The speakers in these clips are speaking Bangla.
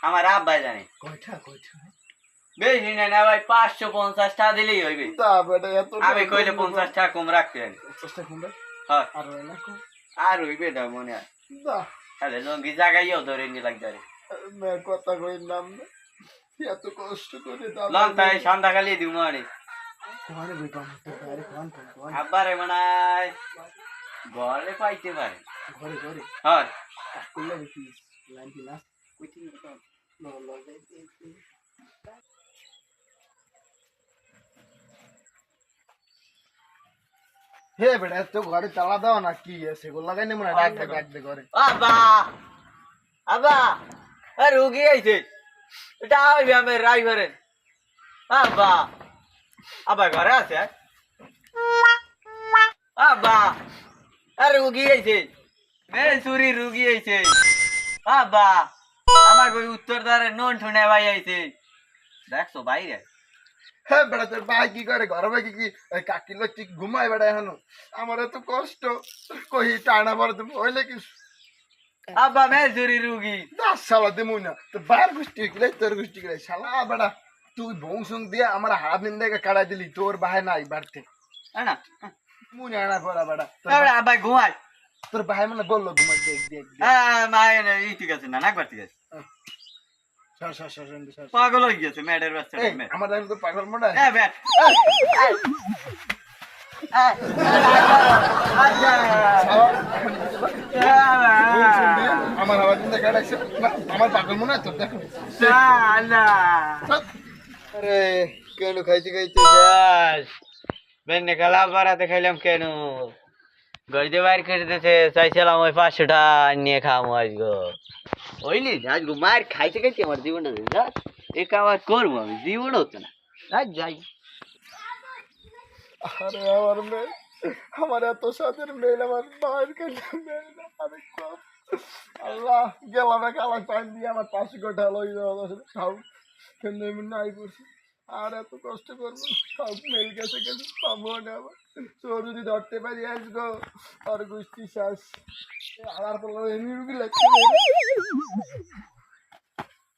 আমার আব্বাই জানে কয়টা কয়টা বেশি না না ভাই 550 টাকা দিলেই হইবে তা বেটা এত আমি কইলে 50 টাকা কম রাখতে জানি চেষ্টা করবে হ্যাঁ আর হয় না কো আর হইবে না মনে হয় দা তাহলে লঙ্গি জায়গায়ও ধরে নি লাগবে মে কথা কই নাম না এত কষ্ট করে দাম লং তাই সন্ধ্যাকালে দিমু আরে কোনে বইতাম তো আরে কোন আব্বারে মানায় ঘরে পাইতে পারে ঘরে ঘরে হ্যাঁ কুল্লা দেখি লাইন দিলা কইতে নো লো হে বেটা তো ঘরে চালা দাও না কি আছে গো লাগাই নে মনে ডাক দে ঘরে আব্বা আব্বা আর রোগী আইছে এটা হইবে আমি ড্রাইভারে আব্বা আব্বা ঘরে আছে আব্বা আর রোগী আইছে মে চুরি রোগী আইছে আব্বা আমার ওই উত্তর দ্বারে নন ঠুনে ভাই আইছে দেখছো বাইরে হ্যাঁ বেটা তোর ভাই কি করে ঘরে ভাই কি কাকি লচ্ছি ঘুমায় বেটা এখনো আমার এত কষ্ট কই টানা পরে তুমি হইলে কি আব্বা মে চুরি রোগী দাস শালা দিমু না তো বাইর গোষ্ঠী গেলে তোর গোষ্ঠী গেলে শালা বেটা তুই বংশুং দিয়ে আমার হাত নিন্দে কাটাই দিলি তোর ভাই নাই বাড়তে না মুনে আনা পড়া বেটা আব্বা ঘুমাই তোর ভাই মানে বললো ঘুমাই দেখ দেখ মায় এই ঠিক আছে না নাকবার ঠিক আছে সর সর সর সর পাগল হয়ে গেছে ম্যাডের বাচ্চা আমার দাম তো পাগল মনে হয় ব্যাট আমার আওয়াজ নিন্দে কাটাইছে আমার পাগল মনে হয় তোর দেখো আরে কেন খাইতে খাইতে বেনে খেলা বাড়াতে খাইলাম কেন গড়িতে বাইর করে দিতে চাইছিলাম ওই 500 টাকা নিয়ে খাওয়াবো আজগো ওইলি আজগো মার খাইতে খাইতে আমার জীবনটা যা এ কাজ করবো আমি জীবন হতো না আজ যাই আরে আমার মেয়ে আমার এত সাথের মেয়ে আমার মায়ের কাছে মেয়ে না আমি কম আল্লাহ গেলাম কালা পান দিয়ে আমার 500 টাকা লই খাও কিন্তু আমি নাই করছি আর এত কষ্ট করবো সব মেল গেছে গেছে পাবো না আবার তোর যদি ধরতে পারি আসবো আর গোষ্ঠী শ্বাস আর পড়লো এমনি রুগী লাগছে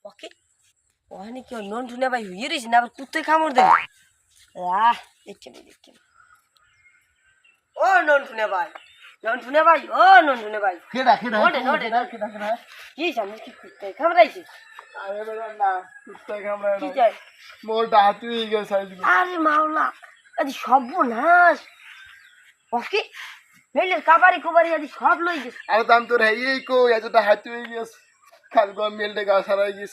ওকে ওখানে কি নন ঠুনে ভাই হইয়ে রয়েছে না আবার কুত্তে কামড় দেবে দেখে ও নন ঠুনে ভাই ও নন ঠুনে ভাই কেডা কেডা ওঠে, ওঠে। কেডা কেডা কি সামনে কি কুত্তে কামড়াইছে আরে বেটা না কুত্তা কামড়ায় কি না চাই মোরটা হাতি হয়ে গেছে আজকে আরে মাওলা আদি সর্বনাশ ওকে মেলের কাবারি কুবারি আদি সব লই গেছে আরে দাম তোর এই কো এতটা হাতি হয়ে গেছে খালি মেলটা গা সারাই গেছে